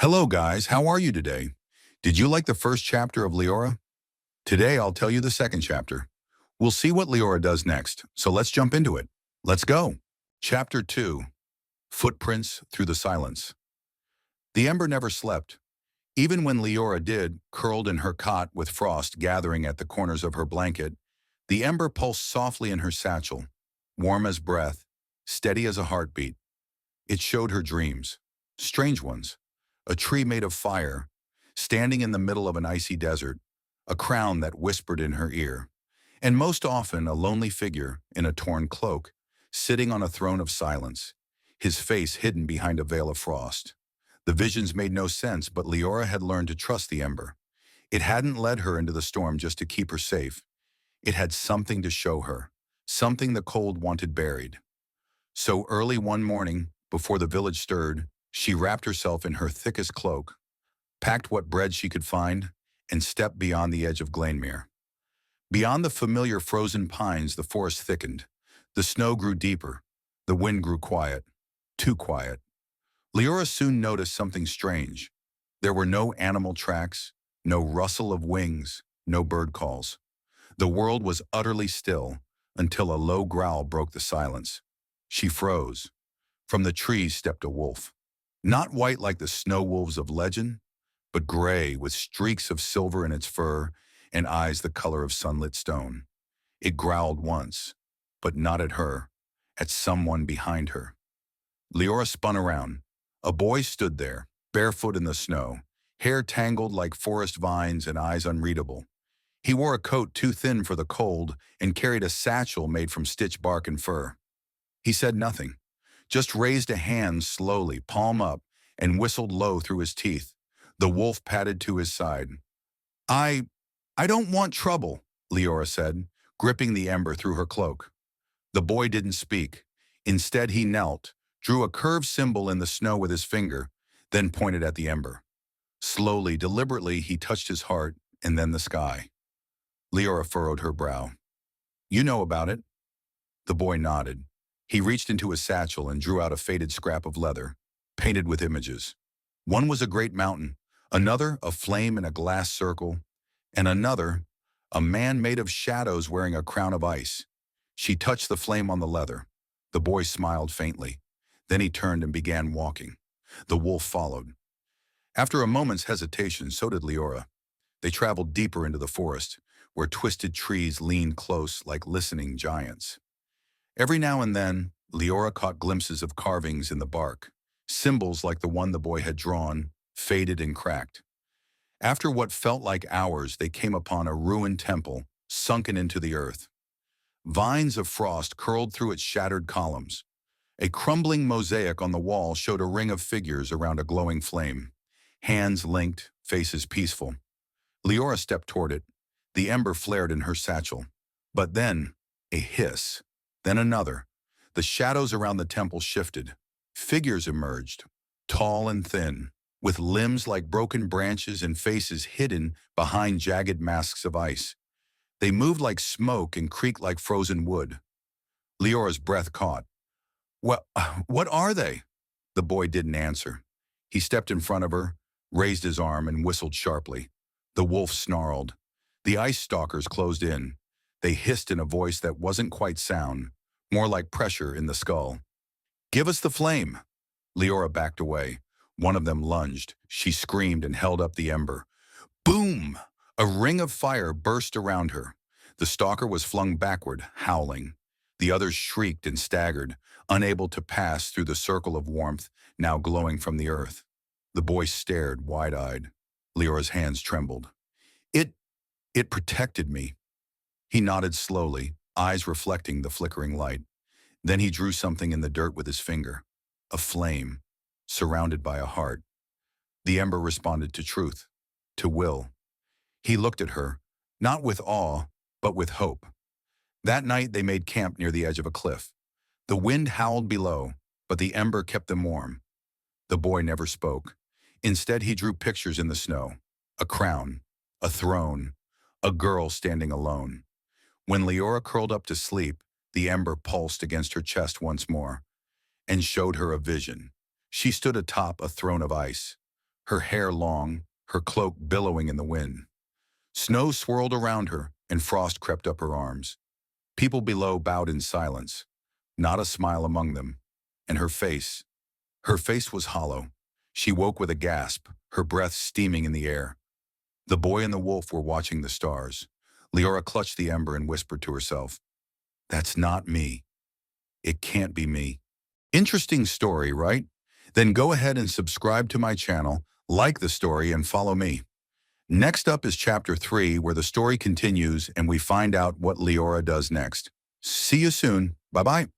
Hello guys, how are you today? Did you like the first chapter of Liora? Today I'll tell you the second chapter. We'll see what Liora does next, so let's jump into it. Let's go. Chapter 2. Footprints Through the Silence. The Ember never slept. Even when Liora did, curled in her cot with frost gathering at the corners of her blanket, the Ember pulsed softly in her satchel, warm as breath, steady as a heartbeat. It showed her dreams, strange ones. A tree made of fire, standing in the middle of an icy desert, a crown that whispered in her ear, and most often a lonely figure in a torn cloak, sitting on a throne of silence, his face hidden behind a veil of frost. The visions made no sense, but Liora had learned to trust the Ember. It hadn't led her into the storm just to keep her safe. It had something to show her, something the cold wanted buried. So early one morning, before the village stirred, she wrapped herself in her thickest cloak, packed what bread she could find, and stepped beyond the edge of Glanmere. Beyond the familiar frozen pines, the forest thickened. The snow grew deeper. The wind grew quiet. Too quiet. Liora soon noticed something strange. There were no animal tracks, no rustle of wings, no bird calls. The world was utterly still until a low growl broke the silence. She froze. From the trees stepped a wolf. Not white like the snow wolves of legend, but gray with streaks of silver in its fur and eyes the color of sunlit stone. It growled once, but not at her, at someone behind her. Liora spun around. A boy stood there, barefoot in the snow, hair tangled like forest vines and eyes unreadable. He wore a coat too thin for the cold and carried a satchel made from stitched bark and fur. He said nothing, just raised a hand slowly, palm up, and whistled low through his teeth. The wolf padded to his side. I don't want trouble, Liora said, gripping the Ember through her cloak. The boy didn't speak. Instead, he knelt, drew a curved symbol in the snow with his finger, then pointed at the Ember. Slowly, deliberately, he touched his heart and then the sky. Liora furrowed her brow. You know about it? The boy nodded. He reached into his satchel and drew out a faded scrap of leather, painted with images. One was a great mountain, another a flame in a glass circle, and another a man made of shadows wearing a crown of ice. She touched the flame on the leather. The boy smiled faintly. Then he turned and began walking. The wolf followed. After a moment's hesitation, so did Liora. They traveled deeper into the forest, where twisted trees leaned close like listening giants. Every now and then, Liora caught glimpses of carvings in the bark, symbols like the one the boy had drawn, faded and cracked. After what felt like hours, they came upon a ruined temple, sunken into the earth. Vines of frost curled through its shattered columns. A crumbling mosaic on the wall showed a ring of figures around a glowing flame, hands linked, faces peaceful. Liora stepped toward it. The Ember flared in her satchel. But then, a hiss. Then another. The shadows around the temple shifted. Figures emerged, tall and thin, with limbs like broken branches and faces hidden behind jagged masks of ice. They moved like smoke and creaked like frozen wood. Leora's breath caught. What are they? The boy didn't answer. He stepped in front of her, raised his arm, and whistled sharply. The wolf snarled. The ice stalkers closed in. They hissed in a voice that wasn't quite sound, more like pressure in the skull. Give us the flame. Liora backed away. One of them lunged. She screamed and held up the Ember. Boom! A ring of fire burst around her. The stalker was flung backward, howling. The others shrieked and staggered, unable to pass through the circle of warmth now glowing from the earth. The boy stared, wide-eyed. Leora's hands trembled. It protected me. He nodded slowly, eyes reflecting the flickering light. Then he drew something in the dirt with his finger. A flame, surrounded by a heart. The Ember responded to truth, to will. He looked at her, not with awe, but with hope. That night they made camp near the edge of a cliff. The wind howled below, but the Ember kept them warm. The boy never spoke. Instead, he drew pictures in the snow. A crown, a throne, a girl standing alone. When Liora curled up to sleep, the Ember pulsed against her chest once more and showed her a vision. She stood atop a throne of ice. her hair long, her cloak billowing in the wind. Snow swirled around her, and frost crept up her arms. People below bowed in silence, not a smile among them. And her face was hollow. She woke with a gasp, her breath steaming in the air. The boy and the wolf were watching the stars. Liora clutched the ember and whispered to herself, "That's not me. It can't be me." Interesting story, right? Then go ahead and subscribe to my channel, like the story, and follow me. Next up is Chapter 3, where the story continues and we find out what Liora does next. See you soon. Bye-bye.